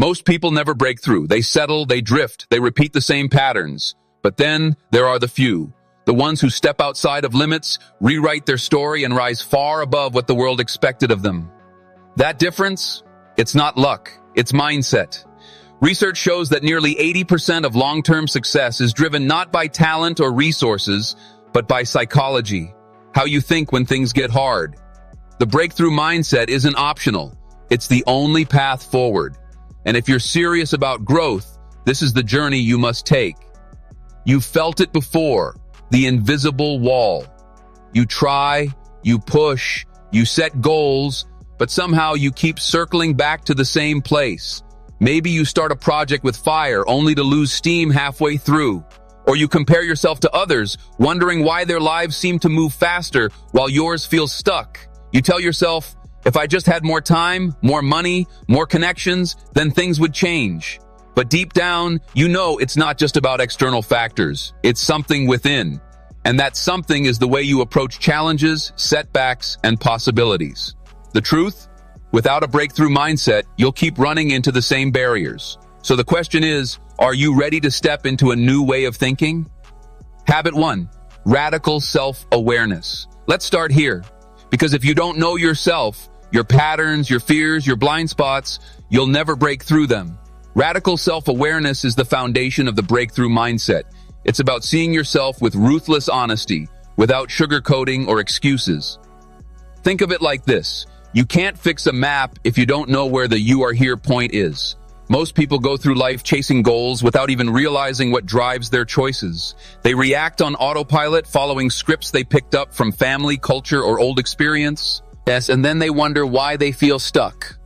Most people never break through. They settle, they drift, they repeat the same patterns. But then there are the few, the ones who step outside of limits, rewrite their story, and rise far above what the world expected of them. That difference? It's not luck, it's mindset. Research shows that nearly 80% of long-term success is driven not by talent or resources, but by psychology, how you think when things get hard. The breakthrough mindset isn't optional. It's the only path forward. And if you're serious about growth, this is the journey you must take. You've felt it before, the invisible wall. You try, you push, you set goals, but somehow you keep circling back to the same place. Maybe you start a project with fire only to lose steam halfway through. Or you compare yourself to others, wondering why their lives seem to move faster while yours feels stuck. You tell yourself, if I just had more time, more money, more connections, then things would change. But deep down, you know it's not just about external factors. It's something within. And that something is the way you approach challenges, setbacks, and possibilities. The truth? Without a breakthrough mindset, you'll keep running into the same barriers. So the question is, are you ready to step into a new way of thinking? Habit 1, radical self-awareness. Let's start here. Because if you don't know yourself, your patterns, your fears, your blind spots, you'll never break through them. Radical self-awareness is the foundation of the breakthrough mindset. It's about seeing yourself with ruthless honesty, without sugarcoating or excuses. Think of it like this. You can't fix a map if you don't know where the "you are here" point is. Most people go through life chasing goals without even realizing what drives their choices. They react on autopilot, following scripts they picked up from family, culture, or old experience. Yes, and then they wonder why they feel stuck.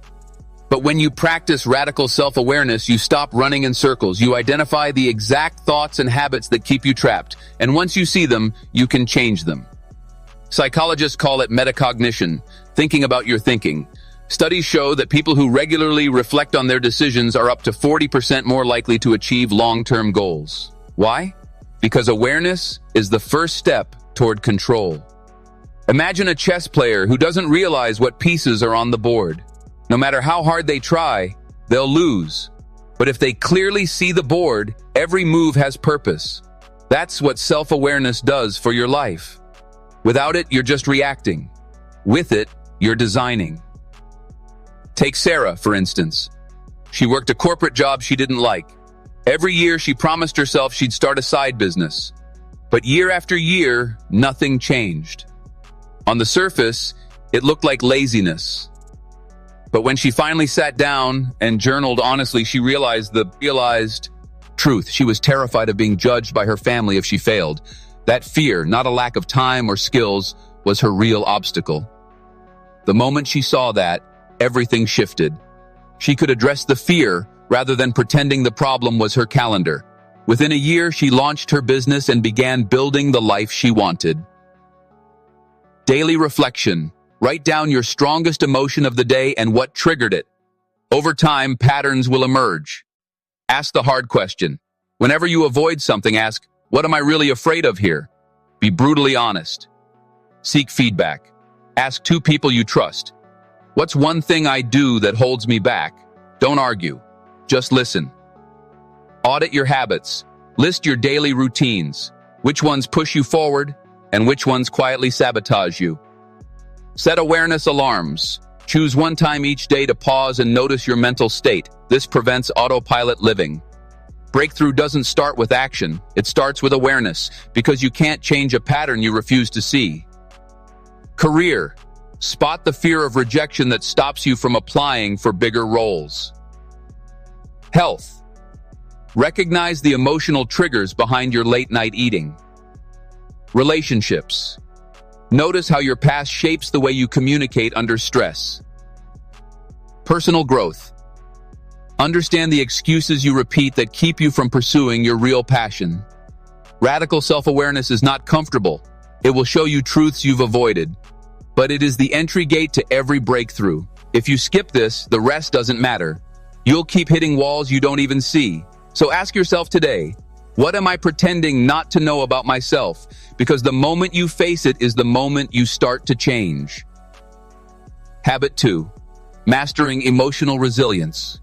But when you practice radical self-awareness, you stop running in circles. You identify the exact thoughts and habits that keep you trapped. And once you see them, you can change them. Psychologists call it metacognition, thinking about your thinking. Studies show that people who regularly reflect on their decisions are up to 40% more likely to achieve long-term goals. Why? Because awareness is the first step toward control. Imagine a chess player who doesn't realize what pieces are on the board. No matter how hard they try, they'll lose. But if they clearly see the board, every move has purpose. That's what self-awareness does for your life. Without it, you're just reacting. With it, you're designing. Take Sarah, for instance. She worked a corporate job she didn't like. Every year, she promised herself she'd start a side business. But year after year, nothing changed. On the surface, it looked like laziness. But when she finally sat down and journaled honestly, she realized truth. She was terrified of being judged by her family if she failed. That fear, not a lack of time or skills, was her real obstacle. The moment she saw that, everything shifted. She could address the fear rather than pretending the problem was her calendar. Within a year, she launched her business and began building the life she wanted. Daily reflection. Write down your strongest emotion of the day and what triggered it. Over time, patterns will emerge. Ask the hard question. Whenever you avoid something, ask, what am I really afraid of here? Be brutally honest. Seek feedback. Ask 2 people you trust. What's one thing I do that holds me back? Don't argue. Just listen. Audit your habits. List your daily routines. Which ones push you forward and which ones quietly sabotage you? Set awareness alarms. Choose one time each day to pause and notice your mental state. This prevents autopilot living. Breakthrough doesn't start with action. It starts with awareness, because you can't change a pattern you refuse to see. Career. Spot the fear of rejection that stops you from applying for bigger roles. Health. Recognize the emotional triggers behind your late-night eating. Relationships. Notice how your past shapes the way you communicate under stress. Personal growth. Understand the excuses you repeat that keep you from pursuing your real passion. Radical self-awareness is not comfortable. It will show you truths you've avoided. But it is the entry gate to every breakthrough. If you skip this, the rest doesn't matter. You'll keep hitting walls you don't even see. So ask yourself today, what am I pretending not to know about myself? Because the moment you face it is the moment you start to change. Habit 2. Mastering emotional resilience.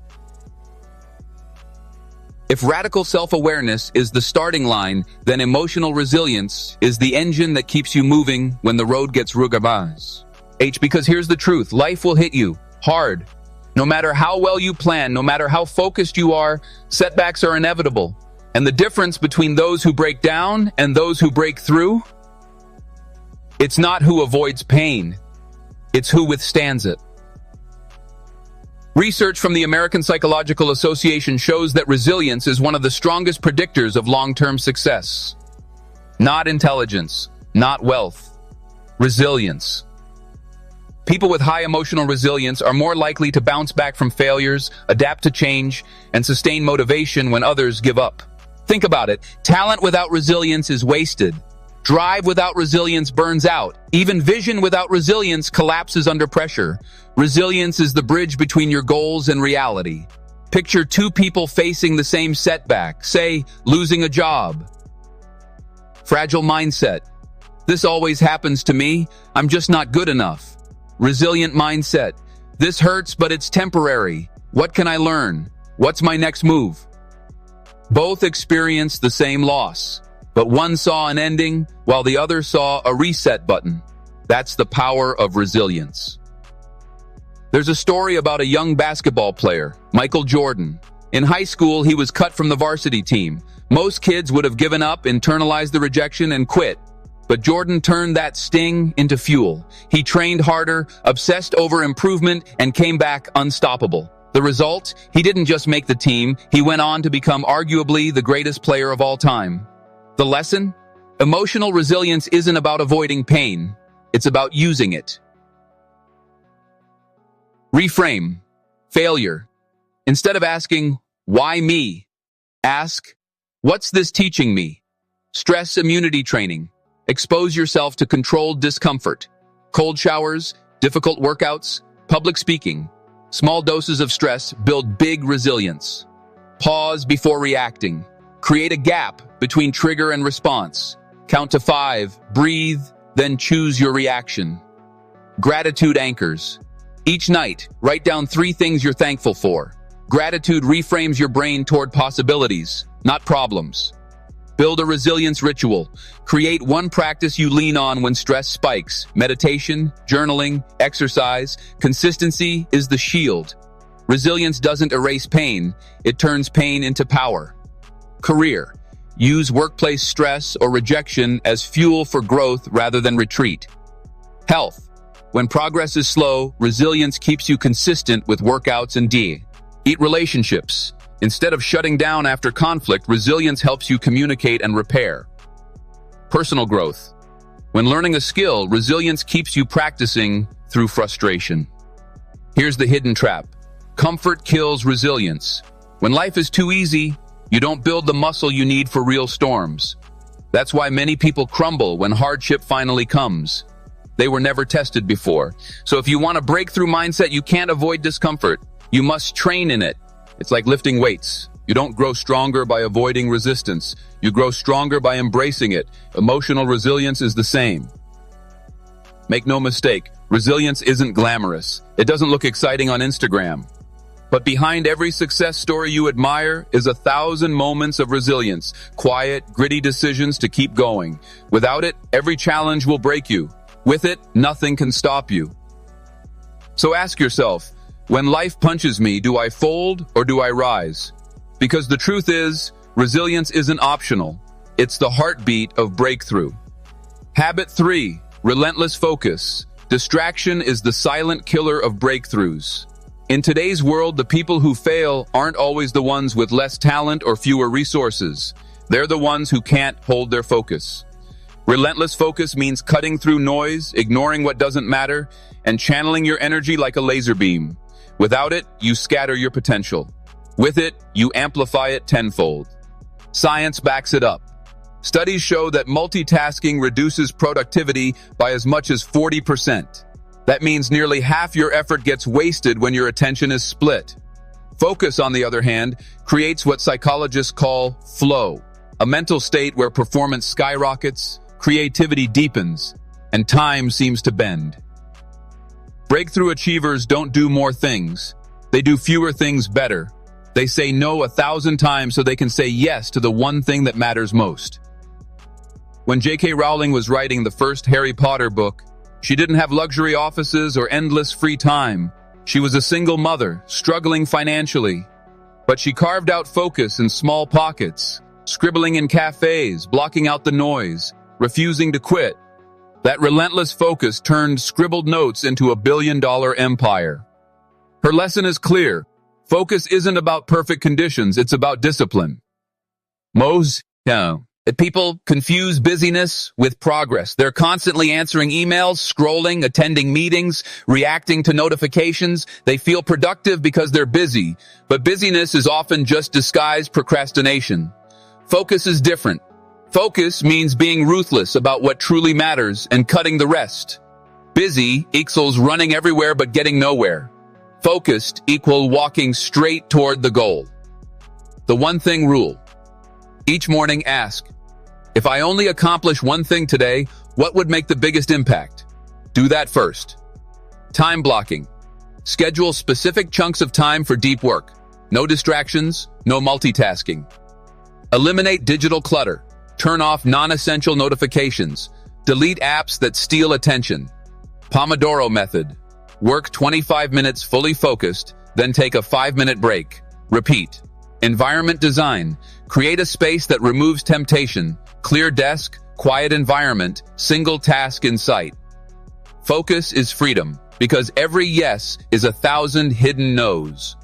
If radical self-awareness is the starting line, then emotional resilience is the engine that keeps you moving when the road gets rugged. Because here's the truth, life will hit you hard. No matter how well you plan, no matter how focused you are, setbacks are inevitable. And the difference between those who break down and those who break through, it's not who avoids pain, it's who withstands it. Research from the American Psychological Association shows that resilience is one of the strongest predictors of long-term success. Not intelligence, not wealth, resilience. People with high emotional resilience are more likely to bounce back from failures, adapt to change, and sustain motivation when others give up. Think about it. Talent without resilience is wasted. Drive without resilience burns out. Even vision without resilience collapses under pressure. Resilience is the bridge between your goals and reality. Picture two people facing the same setback, say, losing a job. Fragile mindset. This always happens to me. I'm just not good enough. Resilient mindset. This hurts, but it's temporary. What can I learn? What's my next move? Both experienced the same loss, but one saw an ending while the other saw a reset button. That's the power of resilience. There's a story about a young basketball player, Michael Jordan. In high school, he was cut from the varsity team. Most kids would have given up, internalized the rejection, and quit. But Jordan turned that sting into fuel. He trained harder, obsessed over improvement, and came back unstoppable. The result? He didn't just make the team, he went on to become arguably the greatest player of all time. The lesson? Emotional resilience isn't about avoiding pain, it's about using it. Reframe. Failure. Instead of asking, why me? Ask, what's this teaching me? Stress immunity training. Expose yourself to controlled discomfort. Cold showers, difficult workouts, public speaking. Small doses of stress build big resilience. Pause before reacting. Create a gap between trigger and response. Count to 5, breathe, then choose your reaction. Gratitude anchors. Each night, write down 3 things you're thankful for. Gratitude reframes your brain toward possibilities, not problems. Build a resilience ritual. Create one practice you lean on when stress spikes. Meditation, journaling, exercise. Consistency is the shield. Resilience doesn't erase pain, it turns pain into power. Career. Use workplace stress or rejection as fuel for growth rather than retreat. Health. When progress is slow, resilience keeps you consistent with workouts and D. Eat relationships. Instead of shutting down after conflict, resilience helps you communicate and repair. Personal growth. When learning a skill, resilience keeps you practicing through frustration. Here's the hidden trap. Comfort kills resilience. When life is too easy, you don't build the muscle you need for real storms. That's why many people crumble when hardship finally comes. They were never tested before. So if you want a breakthrough mindset, you can't avoid discomfort. You must train in it. It's like lifting weights. You don't grow stronger by avoiding resistance. You grow stronger by embracing it. Emotional resilience is the same. Make no mistake, resilience isn't glamorous. It doesn't look exciting on Instagram. But behind every success story you admire is 1,000 moments of resilience, quiet, gritty decisions to keep going. Without it, every challenge will break you. With it, nothing can stop you. So ask yourself, when life punches me, do I fold or do I rise? Because the truth is, resilience isn't optional. It's the heartbeat of breakthrough. Habit 3, relentless focus. Distraction is the silent killer of breakthroughs. In today's world, the people who fail aren't always the ones with less talent or fewer resources. They're the ones who can't hold their focus. Relentless focus means cutting through noise, ignoring what doesn't matter, and channeling your energy like a laser beam. Without it, you scatter your potential. With it, you amplify it tenfold. Science backs it up. Studies show that multitasking reduces productivity by as much as 40%. That means nearly half your effort gets wasted when your attention is split. Focus, on the other hand, creates what psychologists call flow, a mental state where performance skyrockets, creativity deepens, and time seems to bend. Breakthrough achievers don't do more things. They do fewer things better. They say no 1,000 times so they can say yes to the one thing that matters most. When J.K. Rowling was writing the first Harry Potter book, she didn't have luxury offices or endless free time. She was a single mother, struggling financially. But she carved out focus in small pockets, scribbling in cafes, blocking out the noise, refusing to quit. That relentless focus turned scribbled notes into a billion-dollar empire. Her lesson is clear. Focus isn't about perfect conditions, it's about discipline. People confuse busyness with progress. They're constantly answering emails, scrolling, attending meetings, reacting to notifications. They feel productive because they're busy, but busyness is often just disguised procrastination. Focus is different. Focus means being ruthless about what truly matters and cutting the rest. Busy equals running everywhere but getting nowhere. Focused equals walking straight toward the goal. The one thing rule. Each morning ask, if I only accomplish one thing today, what would make the biggest impact? Do that first. Time blocking. Schedule specific chunks of time for deep work. No distractions, no multitasking. Eliminate digital clutter. Turn off non-essential notifications. Delete apps that steal attention. Pomodoro method. Work 25 minutes fully focused, then take a 5-minute break. Repeat. Environment design. Create a space that removes temptation. Clear desk, quiet environment, single task in sight. Focus is freedom, because every yes is 1,000 hidden no's.